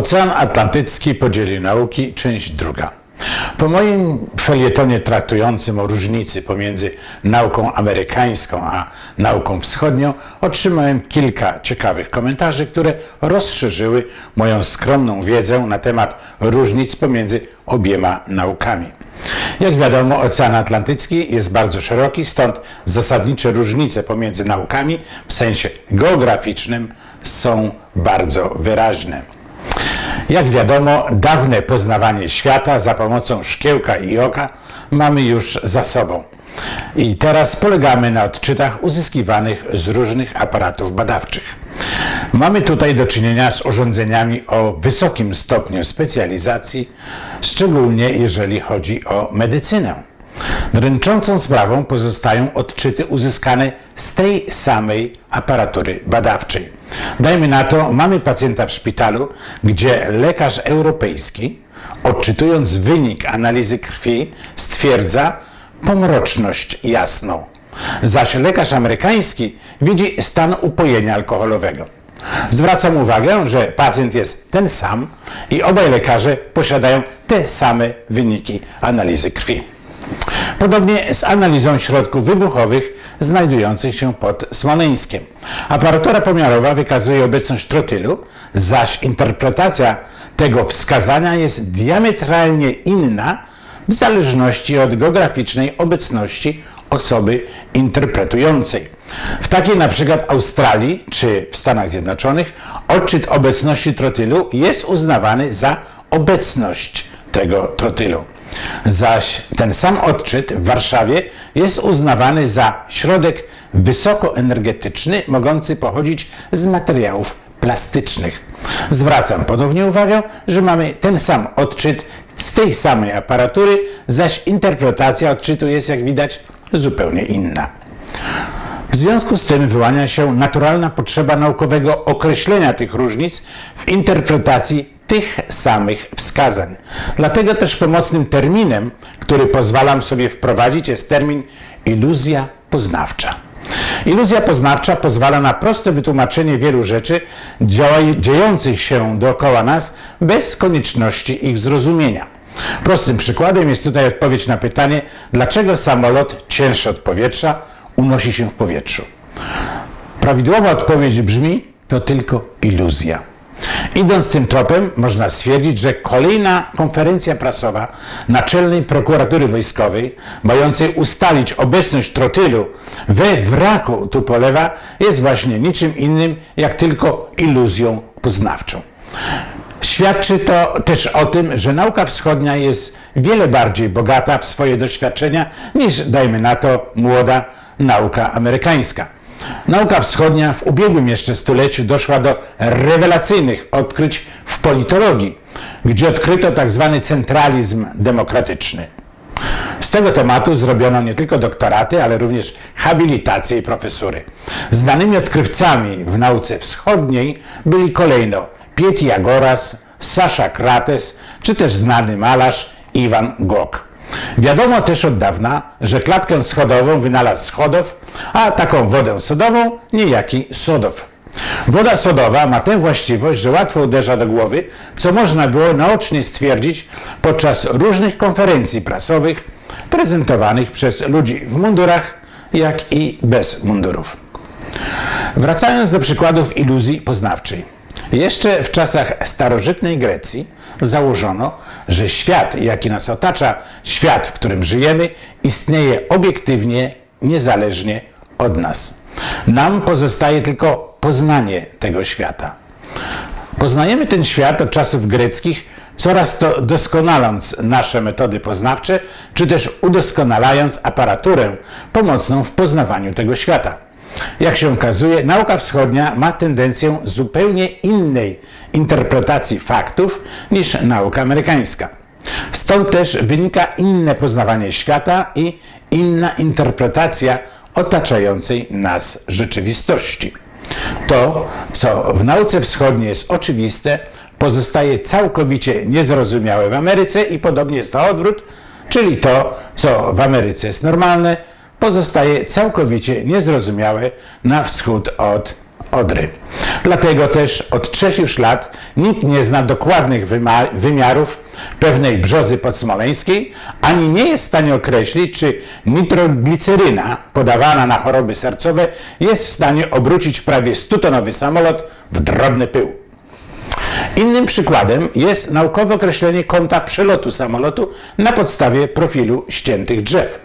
Ocean Atlantycki podzielił nauki, część druga. Po moim felietonie traktującym o różnicy pomiędzy nauką amerykańską a nauką wschodnią otrzymałem kilka ciekawych komentarzy, które rozszerzyły moją skromną wiedzę na temat różnic pomiędzy obiema naukami. Jak wiadomo, Ocean Atlantycki jest bardzo szeroki, stąd zasadnicze różnice pomiędzy naukami w sensie geograficznym są bardzo wyraźne. Jak wiadomo, dawne poznawanie świata za pomocą szkiełka i oka mamy już za sobą. I teraz polegamy na odczytach uzyskiwanych z różnych aparatów badawczych. Mamy tutaj do czynienia z urządzeniami o wysokim stopniu specjalizacji, szczególnie jeżeli chodzi o medycynę. Dręczącą sprawą pozostają odczyty uzyskane z tej samej aparatury badawczej. Dajmy na to, mamy pacjenta w szpitalu, gdzie lekarz europejski, odczytując wynik analizy krwi, stwierdza pomroczność jasną, zaś lekarz amerykański widzi stan upojenia alkoholowego. Zwracam uwagę, że pacjent jest ten sam i obaj lekarze posiadają te same wyniki analizy krwi. Podobnie z analizą środków wybuchowych znajdujących się pod Smoleńskiem. Aparatura pomiarowa wykazuje obecność trotylu, zaś interpretacja tego wskazania jest diametralnie inna w zależności od geograficznej obecności osoby interpretującej. W takiej na przykład Australii czy w Stanach Zjednoczonych odczyt obecności trotylu jest uznawany za obecność tego trotylu. Zaś ten sam odczyt w Warszawie jest uznawany za środek wysokoenergetyczny, mogący pochodzić z materiałów plastycznych. Zwracam ponownie uwagę, że mamy ten sam odczyt z tej samej aparatury, zaś interpretacja odczytu jest, jak widać, zupełnie inna. W związku z tym wyłania się naturalna potrzeba naukowego określenia tych różnic w interpretacji tych samych wskazań. Dlatego też pomocnym terminem, który pozwalam sobie wprowadzić, jest termin iluzja poznawcza. Iluzja poznawcza pozwala na proste wytłumaczenie wielu rzeczy dziejących się dookoła nas bez konieczności ich zrozumienia. Prostym przykładem jest tutaj odpowiedź na pytanie, dlaczego samolot cięższy od powietrza unosi się w powietrzu. Prawidłowa odpowiedź brzmi, to tylko iluzja. Idąc tym tropem, można stwierdzić, że kolejna konferencja prasowa Naczelnej Prokuratury Wojskowej, mającej ustalić obecność trotylu we wraku Tupolewa, jest właśnie niczym innym jak tylko iluzją poznawczą. Świadczy to też o tym, że nauka wschodnia jest wiele bardziej bogata w swoje doświadczenia niż, dajmy na to, młoda nauka amerykańska. Nauka wschodnia w ubiegłym jeszcze stuleciu doszła do rewelacyjnych odkryć w politologii, gdzie odkryto tzw. centralizm demokratyczny. Z tego tematu zrobiono nie tylko doktoraty, ale również habilitacje i profesury. Znanymi odkrywcami w nauce wschodniej byli kolejno Pietiagoras, Sasha Krates, czy też znany malarz Iwan Gogh. Wiadomo też od dawna, że klatkę schodową wynalazł Schodow, a taką wodę sodową niejaki Sodow. Woda sodowa ma tę właściwość, że łatwo uderza do głowy, co można było naocznie stwierdzić podczas różnych konferencji prasowych prezentowanych przez ludzi w mundurach, jak i bez mundurów. Wracając do przykładów iluzji poznawczej. Jeszcze w czasach starożytnej Grecji założono, że świat, jaki nas otacza, świat, w którym żyjemy, istnieje obiektywnie, niezależnie od nas. Nam pozostaje tylko poznanie tego świata. Poznajemy ten świat od czasów greckich, coraz to doskonaląc nasze metody poznawcze, czy też udoskonalając aparaturę pomocną w poznawaniu tego świata. Jak się okazuje, nauka wschodnia ma tendencję zupełnie innej interpretacji faktów niż nauka amerykańska. Stąd też wynika inne poznawanie świata i inna interpretacja otaczającej nas rzeczywistości. To, co w nauce wschodniej jest oczywiste, pozostaje całkowicie niezrozumiałe w Ameryce i podobnie jest na odwrót, czyli to, co w Ameryce jest normalne, pozostaje całkowicie niezrozumiałe na wschód od Odry. Dlatego też od 3 już lat nikt nie zna dokładnych wymiarów pewnej brzozy podsmoleńskiej, ani nie jest w stanie określić, czy nitrogliceryna podawana na choroby sercowe jest w stanie obrócić prawie 100-tonowy samolot w drobny pył. Innym przykładem jest naukowe określenie kąta przelotu samolotu na podstawie profilu ściętych drzew.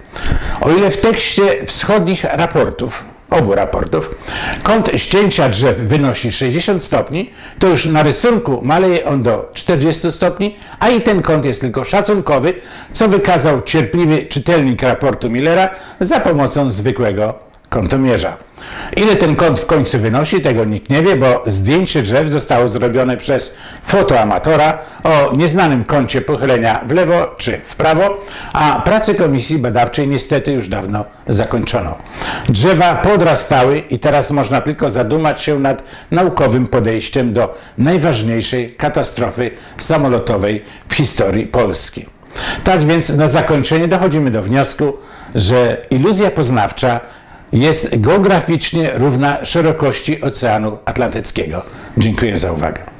O ile w tekście wschodnich raportów, obu raportów, kąt ścięcia drzew wynosi 60 stopni, to już na rysunku maleje on do 40 stopni, a i ten kąt jest tylko szacunkowy, co wykazał cierpliwy czytelnik raportu Millera za pomocą zwykłego kątomierza. Ile ten kąt w końcu wynosi, tego nikt nie wie, bo zdjęcie drzew zostało zrobione przez fotoamatora o nieznanym kącie pochylenia w lewo czy w prawo, a pracę komisji badawczej niestety już dawno zakończono. Drzewa podrastały i teraz można tylko zadumać się nad naukowym podejściem do najważniejszej katastrofy samolotowej w historii Polski. Tak więc na zakończenie dochodzimy do wniosku, że iluzja poznawcza jest geograficznie równa szerokości Oceanu Atlantyckiego. Dziękuję za uwagę.